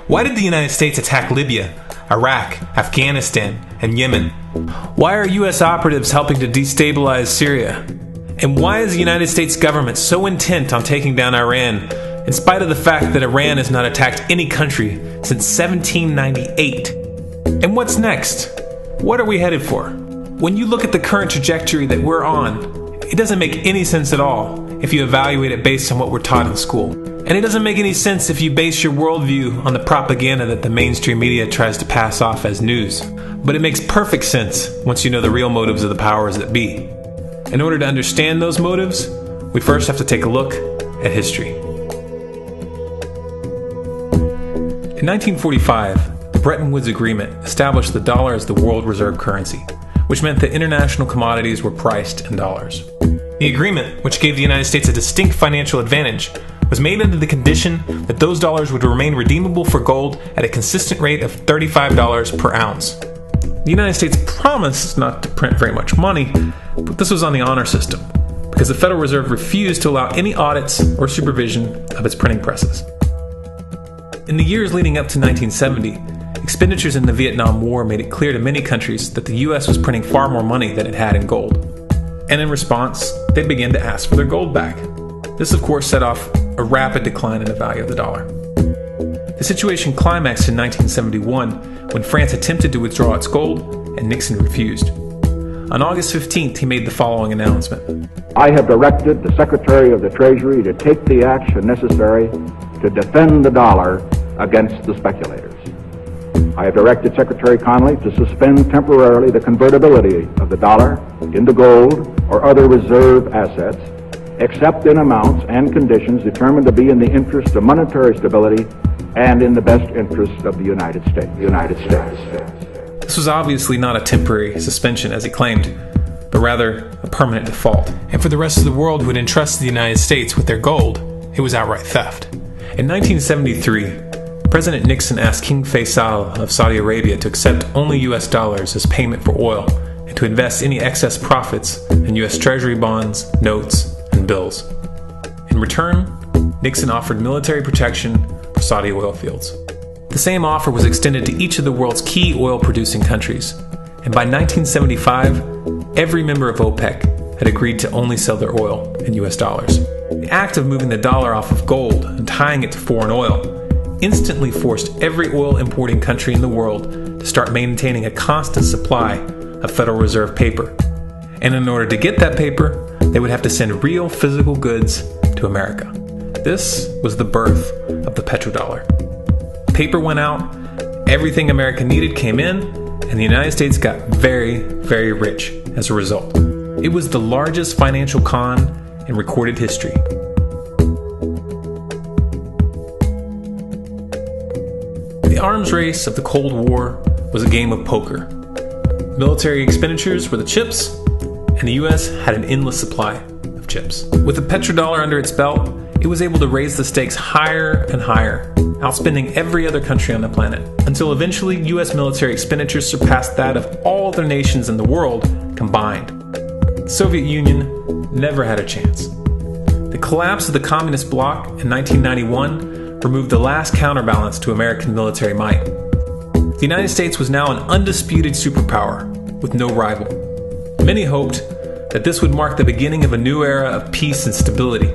Why did the United States attack Libya, Iraq, Afghanistan, and Yemen? Why are U.S. operatives helping to destabilize Syria? And why is the United States government so intent on taking down Iran, in spite of the fact that Iran has not attacked any country since 1798? And what's next? What are we headed for? When you look at the current trajectory that we're on, it doesn't make any sense at all if you evaluate it based on what we're taught in school. And it doesn't make any sense if you base your worldview on the propaganda that the mainstream media tries to pass off as news. But it makes perfect sense once you know the real motives of the powers that be. In order to understand those motives, we first have to take a look at history. In 1945, the Bretton Woods Agreement established the dollar as the world reserve currency, which meant that international commodities were priced in dollars. The agreement, which gave the United States a distinct financial advantage, was made under the condition that those dollars would remain redeemable for gold at a consistent rate of $35 per ounce. The United States promised not to print very much money, but this was on the honor system, because the Federal Reserve refused to allow any audits or supervision of its printing presses. In the years leading up to 1970, expenditures in the Vietnam War made it clear to many countries that the U.S. was printing far more money than it had in gold. And in response, they began to ask for their gold back. This, of course, set off a rapid decline in the value of the dollar. The situation climaxed in 1971 when France attempted to withdraw its gold and Nixon refused. On August 15th, he made the following announcement. I have directed the Secretary of the Treasury to take the action necessary to defend the dollar against the speculators. I have directed Secretary Connally to suspend temporarily the convertibility of the dollar into gold or other reserve assets, except in amounts and conditions determined to be in the interest of monetary stability and in the best interest of the United States. This was obviously not a temporary suspension, as he claimed, but rather a permanent default. And for the rest of the world who had entrusted the United States with their gold, it was outright theft. In 1973, President Nixon asked King Faisal of Saudi Arabia to accept only U.S. dollars as payment for oil and to invest any excess profits in U.S. Treasury bonds, notes, and bills. In return, Nixon offered military protection for Saudi oil fields. The same offer was extended to each of the world's key oil-producing countries, and by 1975, every member of OPEC had agreed to only sell their oil in U.S. dollars. The act of moving the dollar off of gold and tying it to foreign oil instantly forced every oil-importing country in the world to start maintaining a constant supply of Federal Reserve paper. And in order to get that paper, they would have to send real physical goods to America. This was the birth of the Petrodollar. Paper went out, everything America needed came in, and the United States got very, very rich as a result. It was the largest financial con in recorded history. The arms race of the Cold War was a game of poker. Military expenditures were the chips, and the U.S. had an endless supply of chips. With the petrodollar under its belt, it was able to raise the stakes higher and higher, outspending every other country on the planet, until eventually U.S. military expenditures surpassed that of all other nations in the world combined. The Soviet Union never had a chance. The collapse of the communist bloc in 1991 removed the last counterbalance to American military might. The United States was now an undisputed superpower with no rival. Many hoped that this would mark the beginning of a new era of peace and stability.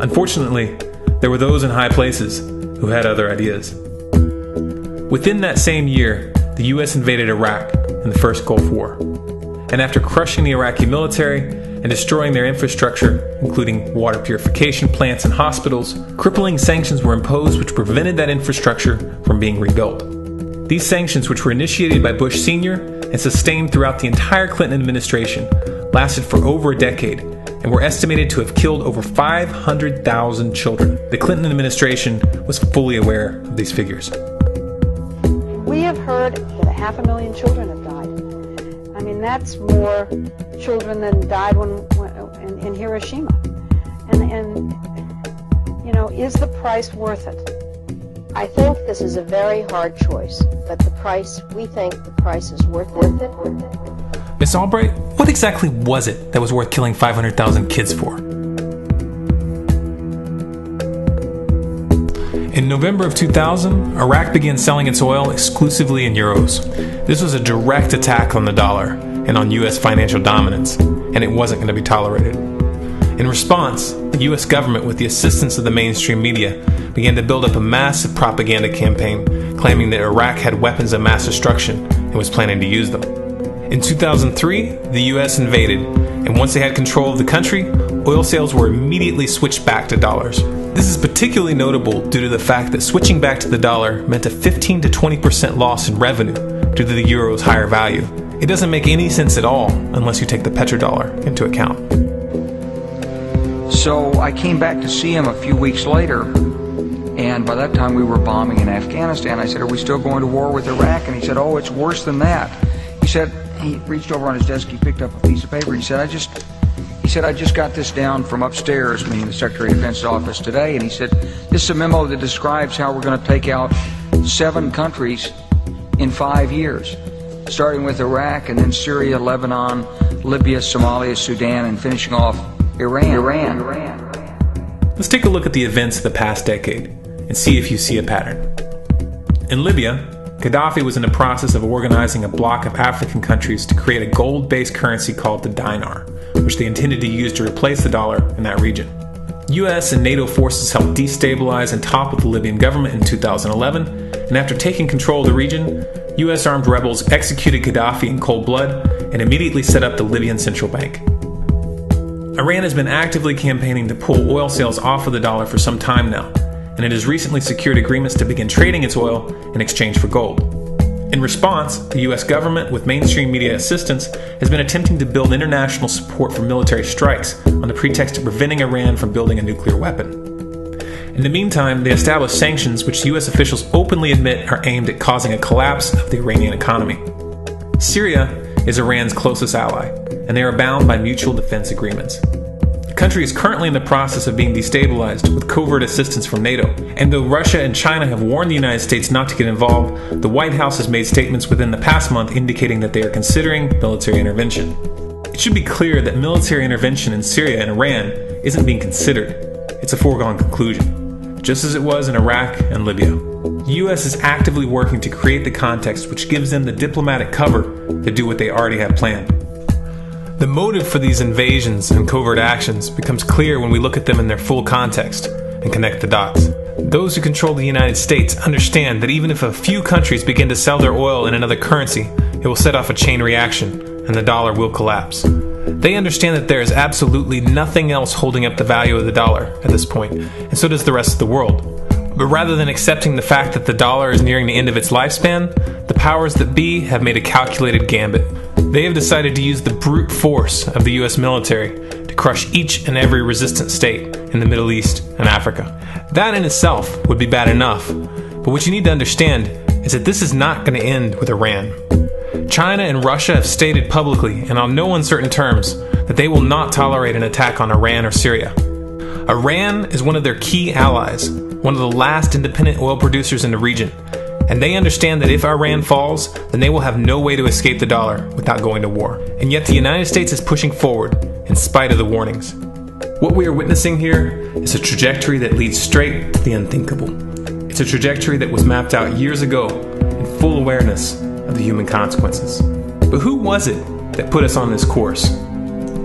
Unfortunately, there were those in high places who had other ideas. Within that same year, the U.S. invaded Iraq in the First Gulf War. And after crushing the Iraqi military and destroying their infrastructure, including water purification plants and hospitals, crippling sanctions were imposed which prevented that infrastructure from being rebuilt. These sanctions, which were initiated by Bush Sr. and sustained throughout the entire Clinton administration, lasted for over a decade and were estimated to have killed over 500,000 children. The Clinton administration was fully aware of these figures. We have heard that 500,000 children have died. I mean, that's more children than died in Hiroshima. And you know, is the price worth it? I think this is a very hard choice, but we think the price is worth it. Miss Albright, what exactly was it that was worth killing 500,000 kids for? In November of 2000, Iraq began selling its oil exclusively in euros. This was a direct attack on the dollar and on U.S. financial dominance, and it wasn't going to be tolerated. In response, the U.S. government, with the assistance of the mainstream media, began to build up a massive propaganda campaign claiming that Iraq had weapons of mass destruction and was planning to use them. In 2003, the U.S. invaded, and once they had control of the country, oil sales were immediately switched back to dollars. This is particularly notable due to the fact that switching back to the dollar meant a 15 to 20% loss in revenue due to the euro's higher value. It doesn't make any sense at all unless you take the petrodollar into account. So I came back to see him a few weeks later, and by that time we were bombing in Afghanistan. I said, "Are we still going to war with Iraq?" And he said, "Oh, it's worse than that." He said, he reached over on his desk, he picked up a piece of paper, and he said, I just got this down from upstairs, meaning the Secretary of Defense's office today, and he said, "This is a memo that describes how we're going to take out 7 countries in 5 years, starting with Iraq, and then Syria, Lebanon, Libya, Somalia, Sudan, and finishing off Iran. Let's take a look at the events of the past decade and see if you see a pattern. In Libya, Gaddafi was in the process of organizing a bloc of African countries to create a gold-based currency called the dinar, which they intended to use to replace the dollar in that region. US and NATO forces helped destabilize and topple the Libyan government in 2011, and after taking control of the region, US armed rebels executed Gaddafi in cold blood and immediately set up the Libyan central bank. Iran has been actively campaigning to pull oil sales off of the dollar for some time now, and it has recently secured agreements to begin trading its oil in exchange for gold. In response, the US government, with mainstream media assistance, has been attempting to build international support for military strikes on the pretext of preventing Iran from building a nuclear weapon. In the meantime, they established sanctions which US officials openly admit are aimed at causing a collapse of the Iranian economy. Syria is Iran's closest ally, and they are bound by mutual defense agreements. The country is currently in the process of being destabilized with covert assistance from NATO, and though Russia and China have warned the United States not to get involved, the White House has made statements within the past month indicating that they are considering military intervention. It should be clear that military intervention in Syria and Iran isn't being considered. It's a foregone conclusion, just as it was in Iraq and Libya. The U.S. is actively working to create the context which gives them the diplomatic cover to do what they already have planned. The motive for these invasions and covert actions becomes clear when we look at them in their full context and connect the dots. Those who control the United States understand that even if a few countries begin to sell their oil in another currency, it will set off a chain reaction and the dollar will collapse. They understand that there is absolutely nothing else holding up the value of the dollar at this point, and so does the rest of the world. But rather than accepting the fact that the dollar is nearing the end of its lifespan, the powers that be have made a calculated gambit. They have decided to use the brute force of the US military to crush each and every resistant state in the Middle East and Africa. That in itself would be bad enough, but what you need to understand is that this is not going to end with Iran. China and Russia have stated publicly and on no uncertain terms that they will not tolerate an attack on Iran or Syria. Iran is one of their key allies, one of the last independent oil producers in the region, and they understand that if Iran falls, then they will have no way to escape the dollar without going to war. And yet the United States is pushing forward in spite of the warnings. What we are witnessing here is a trajectory that leads straight to the unthinkable. It's a trajectory that was mapped out years ago in full awareness of the human consequences. But who was it that put us on this course?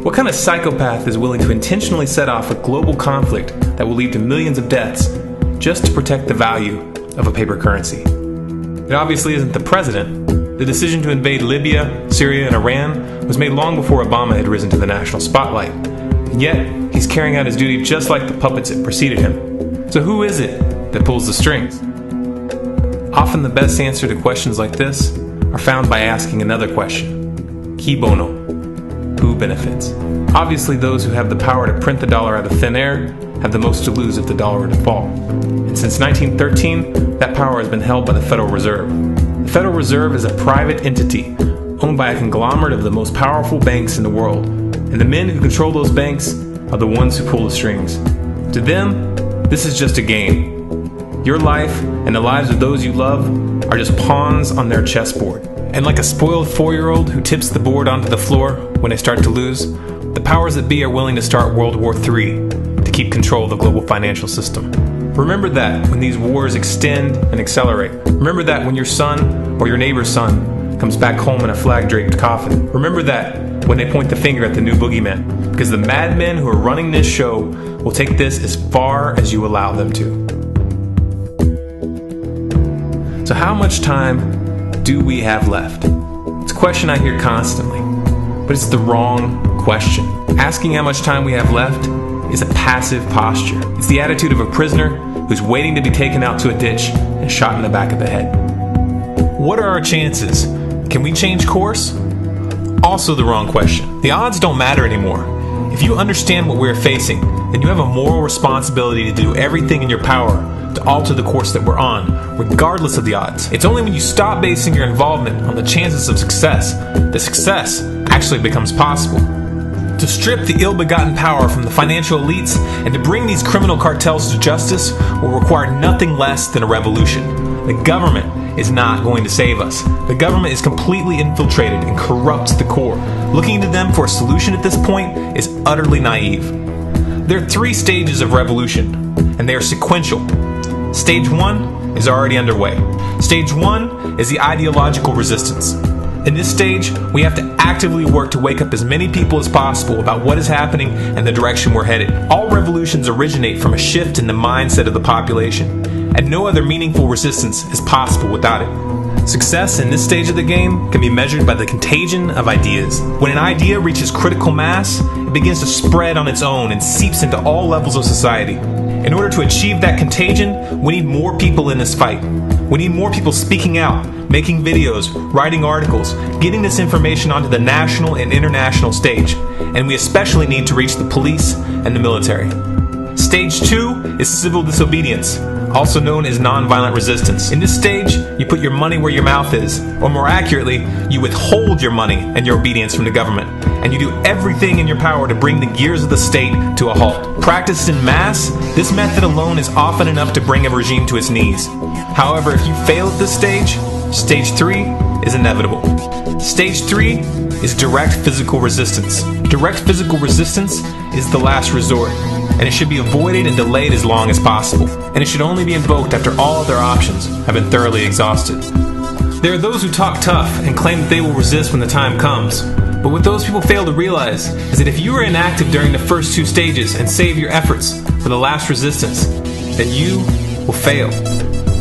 What kind of psychopath is willing to intentionally set off a global conflict that will lead to millions of deaths just to protect the value of a paper currency? It obviously isn't the president. The decision to invade Libya, Syria, and Iran was made long before Obama had risen to the national spotlight. And yet, he's carrying out his duty just like the puppets that preceded him. So who is it that pulls the strings? Often the best answer to questions like this are found by asking another question. Qui bono? Who benefits? Obviously, those who have the power to print the dollar out of thin air have the most to lose if the dollar were to fall. And since 1913, that power has been held by the Federal Reserve. The Federal Reserve is a private entity owned by a conglomerate of the most powerful banks in the world. And the men who control those banks are the ones who pull the strings. To them, this is just a game. Your life and the lives of those you love are just pawns on their chessboard. And like a spoiled 4-year-old who tips the board onto the floor when they start to lose, the powers that be are willing to start World War III to keep control of the global financial system. Remember that when these wars extend and accelerate. Remember that when your son or your neighbor's son comes back home in a flag-draped coffin. Remember that when they point the finger at the new boogeyman. Because the madmen who are running this show will take this as far as you allow them to. So how much time do we have left? It's a question I hear constantly, but it's the wrong question. Asking how much time we have left is a passive posture. It's the attitude of a prisoner who's waiting to be taken out to a ditch and shot in the back of the head. What are our chances? Can we change course? Also the wrong question. The odds don't matter anymore. If you understand what we're facing, then you have a moral responsibility to do everything in your power to alter the course that we're on, regardless of the odds. It's only when you stop basing your involvement on the chances of success that success actually becomes possible. To strip the ill-begotten power from the financial elites and to bring these criminal cartels to justice will require nothing less than a revolution. The government is not going to save us. The government is completely infiltrated and corrupt to the core. Looking to them for a solution at this point is utterly naive. There are 3 stages of revolution, and they are sequential. Stage 1 is already underway. Stage 1 is the ideological resistance. In this stage, we have to actively work to wake up as many people as possible about what is happening and the direction we're headed. All revolutions originate from a shift in the mindset of the population, and no other meaningful resistance is possible without it. Success in this stage of the game can be measured by the contagion of ideas. When an idea reaches critical mass, it begins to spread on its own and seeps into all levels of society. In order to achieve that contagion, we need more people in this fight. We need more people speaking out, making videos, writing articles, getting this information onto the national and international stage. And we especially need to reach the police and the military. Stage 2 is civil disobedience, also known as nonviolent resistance. In this stage, you put your money where your mouth is, or more accurately, you withhold your money and your obedience from the government, and you do everything in your power to bring the gears of the state to a halt. Practiced in mass, this method alone is often enough to bring a regime to its knees. However, if you fail at this stage, stage 3 is inevitable. Stage 3 is direct physical resistance. Direct physical resistance is the last resort, and it should be avoided and delayed as long as possible, and it should only be invoked after all other options have been thoroughly exhausted. There are those who talk tough and claim that they will resist when the time comes, but what those people fail to realize is that if you are inactive during the first 2 stages and save your efforts for the last resistance, then you will fail.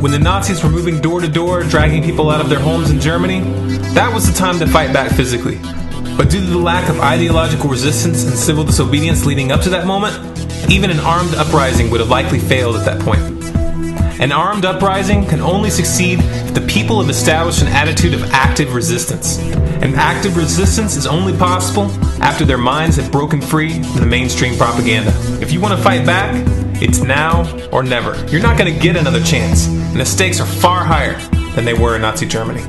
When the Nazis were moving door to door, dragging people out of their homes in Germany, that was the time to fight back physically. But due to the lack of ideological resistance and civil disobedience leading up to that moment, even an armed uprising would have likely failed at that point. An armed uprising can only succeed if the people have established an attitude of active resistance. And active resistance is only possible after their minds have broken free from the mainstream propaganda. If you want to fight back, it's now or never. You're not going to get another chance, and the stakes are far higher than they were in Nazi Germany.